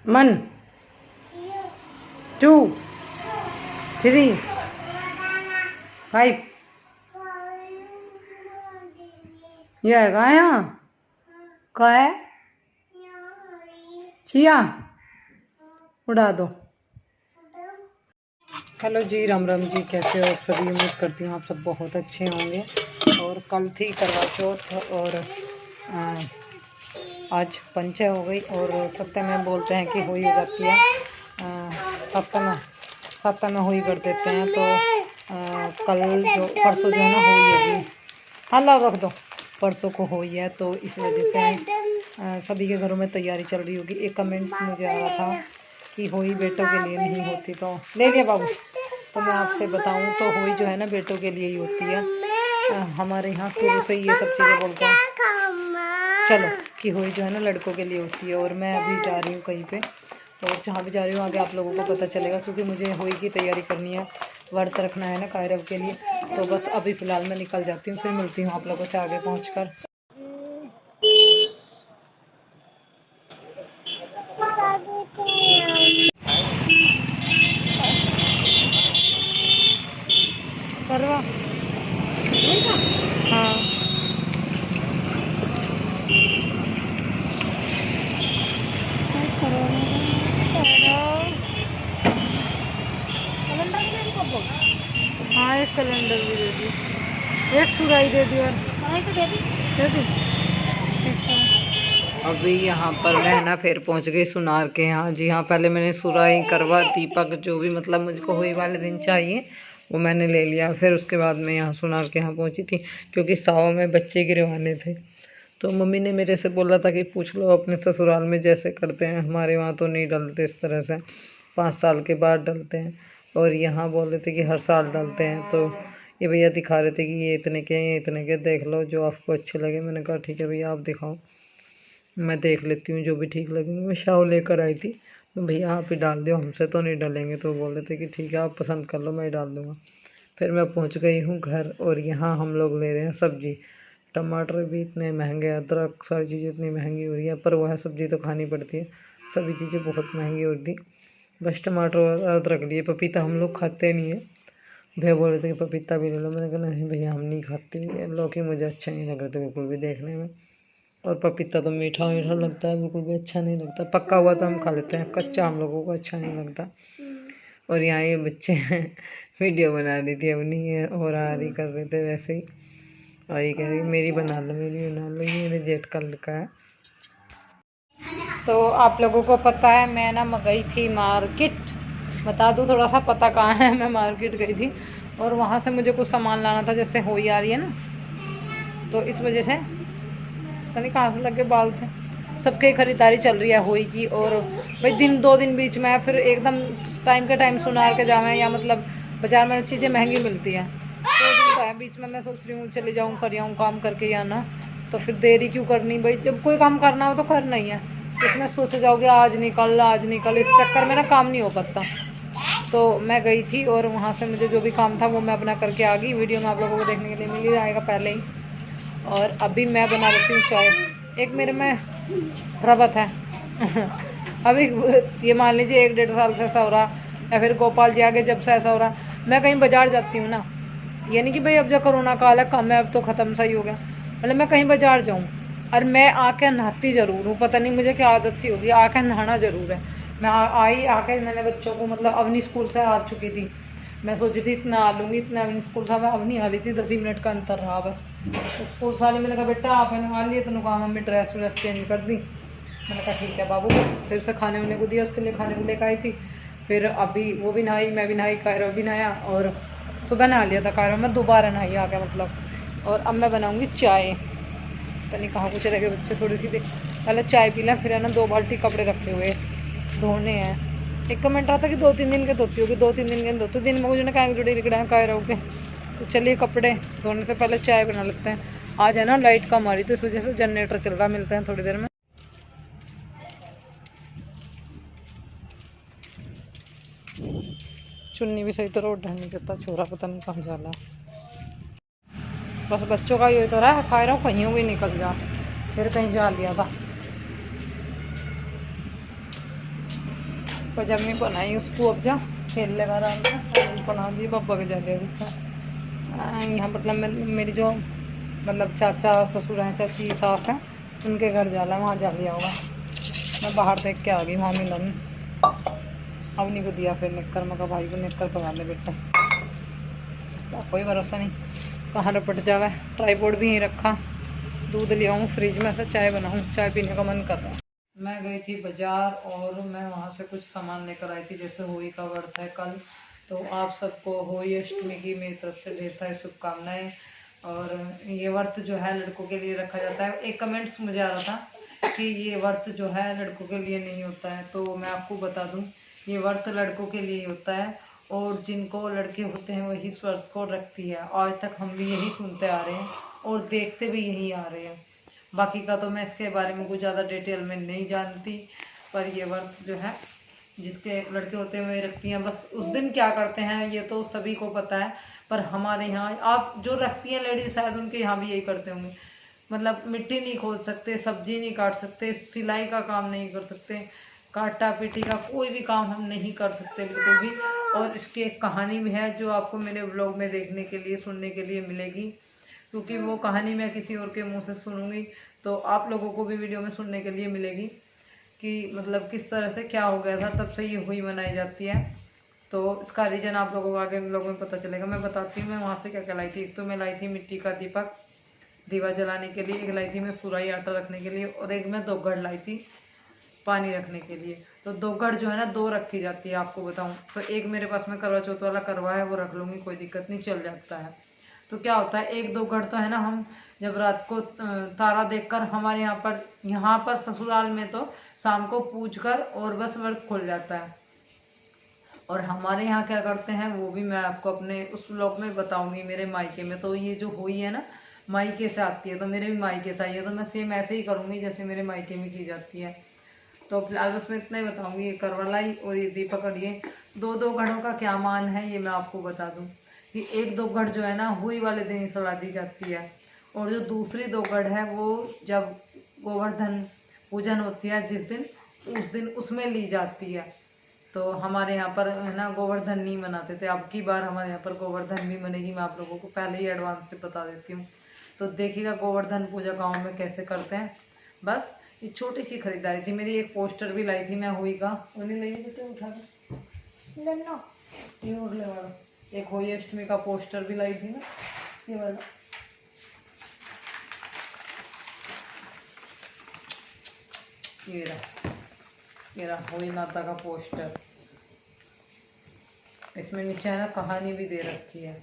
1 2 3 5 ये है कहाँ यहाँ कहाँ है चिया उड़ा दो। हेलो जी, राम राम जी, कैसे हो आप सभी। उम्मीद करती हूँ आप सब बहुत अच्छे होंगे। और कल थी करवा चौथ और आज पंचय हो गई और सप्ताह में बोलते हैं कि होई हो जाती है। सप्ताह में होई कर देते हैं। तो कल जो परसों जो है ना होई होगी, हाँ रख दो, परसों को होई है। तो इस वजह से सभी के घरों में तैयारी चल रही होगी। एक कमेंट्स मुझे आ रहा था कि होई बेटों के लिए नहीं होती, तो ले लिया बाबू। तो मैं आपसे बताऊं तो होई जो है ना बेटों के लिए ही होती है। हमारे यहाँ शुरू से ये सब चीज़ें बोलते हैं चलो कि होई जो है ना लड़कों के लिए होती है। और मैं अभी जा रही हूँ कहीं पे, और जहाँ भी जा रही हूँ आगे आप लोगों को पता चलेगा, क्योंकि मुझे होई की तैयारी करनी है, व्रत रखना है ना कायरव के लिए। तो बस अभी फ़िलहाल मैं निकल जाती हूँ, फिर मिलती हूँ आप लोगों से आगे पहुँच कर। करवा हाँ हाँ, एक सिलेंडर भी दे दी, एक सुराई दे दी और दे दी। अभी यहाँ पर मैं ना फिर पहुँच गई सुनार के यहाँ। जी हाँ, पहले मैंने सुराई करवा दीपक जो भी मतलब मुझको होई वाले दिन चाहिए वो मैंने ले लिया। फिर उसके बाद मैं यहाँ सुनार के यहाँ पहुँची थी, क्योंकि साव में बच्चे गिरवाने थे। तो मम्मी ने मेरे से बोला था कि पूछ लो अपने ससुराल में जैसे करते हैं, हमारे वहाँ तो नहीं डलते इस तरह से, 5 साल के बाद डलते हैं। और यहाँ बोल रहे थे कि हर साल डलते हैं। तो ये भैया दिखा रहे थे कि ये इतने के, ये इतने के, देख लो जो आपको अच्छे लगे। मैंने कहा ठीक है भैया आप दिखाओ, मैं देख लेती हूँ जो भी ठीक लगेंगे। मैं शाव लेकर आई थी, तो भैया आप ही डाल दो, हमसे तो नहीं डलेंगे। तो बोल रहे थे कि ठीक है आप पसंद कर लो, मैं डाल दूँगा। फिर मैं पहुँच गई हूँ घर, और यहाँ हम लोग ले रहे हैं सब्ज़ी। टमाटर भी इतने महंगे, अदरक, सारी चीज़ें इतनी महंगी हो रही है, पर वह सब्ज़ी तो खानी पड़ती है। सभी चीज़ें बहुत महंगी हो रही। बस टमाटर और अदरक लिए। पपीता हम लोग खाते नहीं है। भैया बोल रहे थे कि पपीता भी ले लो। मैंने कहा नहीं भैया हम नहीं खाते, ये लौकी मुझे अच्छा नहीं लग रहा था बिल्कुल भी देखने में। और पपीता तो मीठा मीठा लगता है, बिल्कुल भी अच्छा नहीं लगता। पक्का हुआ तो हम खा लेते हैं, कच्चा हम लोगों को अच्छा नहीं लगता। और यहाँ ये बच्चे वीडियो बना रही थी अपनी, ये और आ रही कर रहे थे वैसे ही। और ये कह रही मेरी बना लो, मेरी बना लो। ये मेरे जेठ का लड़का है। तो आप लोगों को पता है मैं ना गई थी मार्केट, बता दूँ थोड़ा सा पता कहाँ है। मैं मार्केट गई थी और वहाँ से मुझे कुछ सामान लाना था, जैसे होई आ रही है ना, तो इस वजह से पता नहीं कहाँ से लग गए बाल से, सबके खरीदारी चल रही है होई की। और भाई दिन 2 दिन बीच में फिर एकदम टाइम के टाइम सुनार के जावे, या मतलब बाजार में चीज़ें महंगी मिलती हैं। 2 दिन का है बीच में, मैं सोच रही हूँ चले जाऊँ कर आऊँ काम करके या ना, तो फिर देरी क्यों करनी भाई, जब कोई काम करना हो तो करना ही है। इसमें सोच जाओगे आज निकल आज निकल, इस चक्कर में ना काम नहीं हो पाता। तो मैं गई थी और वहाँ से मुझे जो भी काम था वो मैं अपना करके आ गई। वीडियो में आप लोगों को देखने के लिए मिल ही जाएगा पहले ही। और अभी मैं बना लेती हूँ चाय। एक मेरे में रबत है अभी ये मान लीजिए 1-1.5 साल से सो रहा, या फिर गोपाल जी आगे जब से ऐसा हो रहा, मैं कहीं बाजार जाती हूँ ना, यानी कि भाई अब जो कोरोना काल है, कम है अब तो ख़त्म सा ही हो गया, मतलब मैं कहीं बाजार जाऊँ और मैं आके नहाती ज़रूर हूँ। पता नहीं मुझे क्या आदत सी होगी, आके नहाना ज़रूर है। मैं आई आके मैंने बच्चों को, मतलब अवनी स्कूल से आ चुकी थी, मैं सोची थी इतना आ लूँगी, इतना अवनी स्कूल से मैं अवनी आ ली थी, 10 ही मिनट का अंतर रहा बस। तो स्कूल से मैंने कहा बेटा आप नहा लिए, तो कहा मम्मी ड्रेस व्रेस चेंज कर दी। मैंने कहा ठीक है बाबू, बस फिर से खाने वाने को दिया, उसके लिए खाने को लेकर आई थी। फिर अभी वो भी नहाई, मैं भी नहाई, कायरो भी नहाया, और सुबह नहा लिया था कायरो, मैं दोबारा नहाई आ गया मतलब। और अब मैं बनाऊँगी चाय। पता नहीं कहाँ को चले गए बच्चे, थोड़ी सी देर पहले चाय पी लें, फिर है ना 2 बाल्टी कपड़े रखे हुए धोने हैं। एक कमेंट आता कि 2-3 दिन के धोती होगी, 2-3 दिन के धोती, दिन में मुझे कहा जुड़े रिकड़ा है काय रहोगे। तो चलिए कपड़े धोने से पहले चाय बना लेते हैं। आज है ना लाइट कम आ रही, तो इस वजह से जनरेटर चल रहा। मिलते हैं थोड़ी देर में। चुन्नी भी सही तरह उठ नहीं करता, छोरा पता नहीं कहाँ जाला। बस बच्चों का ये तो रहा है, खा रहा हूँ कहीं भी निकल जा, फिर कहीं जा लिया था। पजामी बनाई उसको, अब जा खेल लगा रहा था, साड़ी बना दी बब्बा के जाले उसका। यहाँ मतलब मेरी जो मतलब चाचा ससुर हैं, चाची सास हैं, उनके घर जाला, वहाँ जा लिया होगा। मैं बाहर देख के आ गई, वहाँ मिलन अवनी को दिया, फिर निक्कर मका भाई को निक्कर पका ले बेटा, इसका कोई भरोसा नहीं कहाँ रपट जावे। ट्राईपोड भी यहीं रखा, दूध ले आऊँ फ्रिज में से, चाय बनाऊँ, चाय पीने का मन कर रहा है। मैं गई थी बाजार और मैं वहाँ से कुछ सामान लेकर आई थी, जैसे होली का व्रत है कल, तो आप सबको होली अष्टमी की मेरी तरफ से ढेर सारी शुभकामनाएं। और ये व्रत जो है लड़कों के लिए रखा जाता है। एक कमेंट्स मुझे आ रहा था कि ये व्रत जो है लड़कों के लिए नहीं होता है, तो मैं आपको बता दूं ये व्रत लड़कों के लिए होता है, और जिनको लड़के होते हैं वही इस व्रत को रखती है। आज तक हम भी यही सुनते आ रहे हैं और देखते भी यही आ रहे हैं। बाकी का तो मैं इसके बारे में कुछ ज़्यादा डिटेल में नहीं जानती, पर ये व्रत जो है जिसके लड़के होते हैं वही रखती हैं। बस उस दिन क्या करते हैं ये तो सभी को पता है, पर हमारे यहाँ आप जो रखती हैं लेडीज शायद उनके यहाँ भी यही करते होंगे। मतलब मिट्टी नहीं खोद सकते, सब्जी नहीं काट सकते, सिलाई का काम नहीं कर सकते, काटा पीटी का कोई भी काम हम नहीं कर सकते बिल्कुल भी। और इसकी एक कहानी भी है जो आपको मेरे व्लॉग में देखने के लिए सुनने के लिए मिलेगी, क्योंकि वो कहानी मैं किसी और के मुंह से सुनूंगी तो आप लोगों को भी वीडियो में सुनने के लिए मिलेगी कि मतलब किस तरह से क्या हो गया था, तब से ये हुई मनाई जाती है। तो इसका रीज़न आप लोगों को आगे व्लॉग में पता चलेगा। मैं बताती हूँ मैं वहाँ से क्या क्या लाई थी। एक तो मैं लाई थी मिट्टी का दीपक, दीवा जलाने के लिए, एक लाई थी मैं सुराई आटा रखने के लिए, और एक मैं दोगढ़ लाई थी पानी रखने के लिए। तो दोगढ़ जो है ना 2 रखी जाती है, आपको बताऊँ तो एक मेरे पास में करवा चौथ वाला करवा है, वो रख लूँगी, कोई दिक्कत नहीं, चल जाता है। तो क्या होता है, एक दोगढ़ तो है ना हम जब रात को तारा देखकर, हमारे यहाँ पर ससुराल में तो शाम को पूज कर और बस व्रत खुल जाता है। और हमारे यहाँ क्या करते हैं वो भी मैं आपको अपने उस व्लॉग में बताऊंगी। मेरे मायके में तो ये जो हुई है ना मायके से आती है, तो मेरे भी मायके से आई है, तो मैं सेम ऐसे ही करूँगी जैसे मेरे मायके में की जाती है। तो फिलहाल बस मैं इतना ही बताऊँगी, ये करवलाई और ये दीपक, और ये 2 घड़ों का क्या मान है ये मैं आपको बता दूँ कि एक दोगढ़ जो है ना हुई वाले दिन ही सला दी जाती है, और जो दूसरी दोगढ़ है वो जब गोवर्धन पूजन होती है जिस दिन, उस दिन उसमें ली जाती है। तो हमारे यहाँ पर है ना गोवर्धन नहीं मनाते थे, अब की बार हमारे यहाँ पर गोवर्धन भी मनेगी, मैं आप लोगों को पहले ही एडवांस से बता देती हूँ। तो देखिएगा गोवर्धन पूजा गाँव में कैसे करते हैं। बस ये छोटी सी खरीदारी थी मेरी। एक पोस्टर भी लाई थी मैं हुई का, उन्हें ले उठा ये उड़ने वाला, एक होली अष्टमी का पोस्टर भी लाई थी ना, ये वाला। ये रहा होली माता का पोस्टर। इसमें नीचे है ना कहानी भी दे रखी है,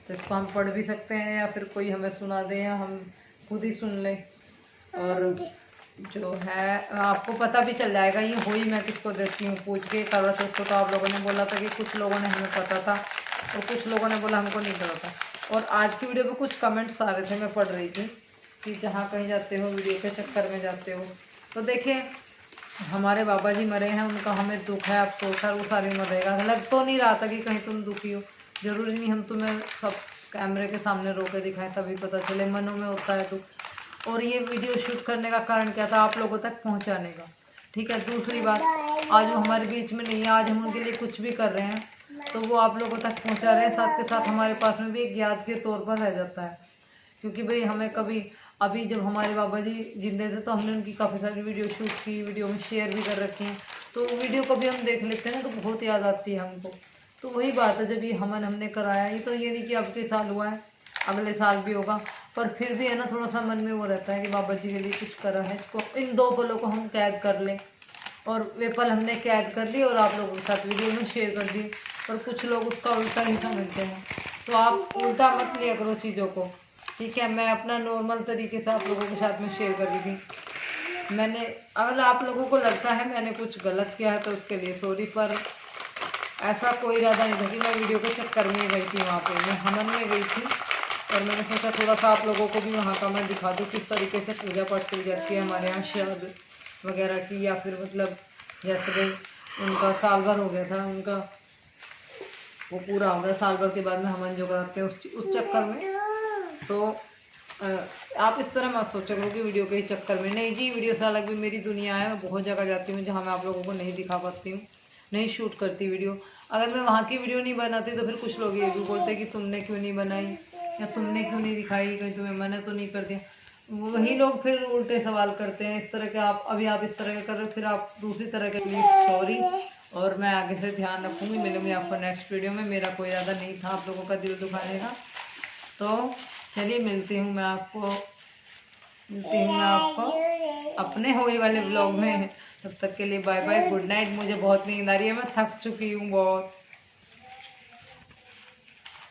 तो इसको हम पढ़ भी सकते हैं या फिर कोई हमें सुना दे या हम खुद ही सुन लें। और जो है आपको पता भी चल जाएगा ये होली मैं किसको देती हूँ पूछ के। करवा चौथ को तो आप लोगों ने बोला था कि कुछ लोगों ने हमें पता था और कुछ लोगों ने बोला हमको नहीं पता था। और आज की वीडियो पे कुछ कमेंट्स आ रहे थे, मैं पढ़ रही थी कि जहाँ कहीं जाते हो वीडियो के चक्कर में जाते हो। तो देखिए हमारे बाबा जी मरे हैं, उनका हमें दुख है, अफसोस है, वो सारी उम्र रहेगा। लग तो नहीं रहा था कि कहीं तुम दुखी हो, जरूरी नहीं हम तुम्हें सब कैमरे के सामने रो के दिखाएं तभी पता चले, मनों में होता है दुख। और ये वीडियो शूट करने का कारण क्या था, आप लोगों तक पहुंचाने का, ठीक है। दूसरी बात, आज वो हमारे बीच में नहीं है, आज हम उनके लिए कुछ भी कर रहे हैं तो वो आप लोगों तक पहुंचा रहे हैं, साथ के साथ हमारे पास में भी एक याद के तौर पर रह जाता है। क्योंकि भाई हमें कभी, अभी जब हमारे बाबा जी जिंदे थे तो हमने उनकी काफ़ी सारी वीडियो शूट की, वीडियो में शेयर भी कर रखी हैं, तो वीडियो को भी हम देख लेते हैं तो बहुत याद आती है हमको। तो वही बात है, जब ये हवन हमने कराया, ये तो ये नहीं कि अब के साल हुआ है अगले साल भी होगा, पर फिर भी है ना थोड़ा सा मन में वो रहता है कि बाबा जी के लिए कुछ करा है, इसको इन 2 पलों को हम कैद कर लें। और वे पल हमने कैद कर लिए और आप लोगों के साथ वीडियो में शेयर कर दिए, और कुछ लोग उसका उल्टा ही समझते हैं। तो आप उल्टा मत लिया करो चीज़ों को, ठीक है। मैं अपना नॉर्मल तरीके से आप लोगों के साथ में शेयर कर रही थी। मैंने, अगर आप लोगों को लगता है मैंने कुछ गलत किया है तो उसके लिए सॉरी, पर ऐसा कोई इरादा नहीं था कि मैं वीडियो के चक्कर में गई थी। वहाँ पे मैं हवन में गई थी और मैंने सोचा थोड़ा सा आप लोगों को भी वहाँ का मैं दिखा दूँ किस तरीके से पूजा पाठ की जाती है हमारे यहाँ, श्राद्ध वगैरह की, या फिर मतलब जैसे भाई उनका साल भर हो गया था, उनका वो पूरा हो गया, साल भर के बाद में हवन जो कराते हैं उस चक्कर में। तो आप इस तरह मत सोचा करो कि वीडियो के चक्कर में, नहीं जी, वीडियो से अलग भी मेरी दुनिया है, मैं बहुत जगह जाती हूँ जहाँ मैं आप लोगों को नहीं दिखा पाती हूँ। नहीं शूट करती वीडियो। अगर मैं वहाँ की वीडियो नहीं बनाती तो फिर कुछ लोग ये भी बोलते कि तुमने क्यों नहीं बनाई या तुमने क्यों नहीं दिखाई, कहीं तुम्हें मना तो नहीं कर दिया। वही लोग फिर उल्टे सवाल करते हैं इस तरह के। आप अभी आप इस तरह के कर रहे हो, फिर आप दूसरी तरह के। प्लीज़ सॉरी, और मैं आगे से ध्यान रखूँगी। मिलूँगी आपको नेक्स्ट वीडियो में। मेरा कोई इरादा नहीं था आप लोगों का दिल दुखाने का। तो चलिए मिलती हूँ मैं आपको अपने होली वाले ब्लॉग में। तब तक के लिए बाय बाय, गुड नाइट। मुझे बहुत नींद आ रही है, मैं थक चुकी हूँ बहुत।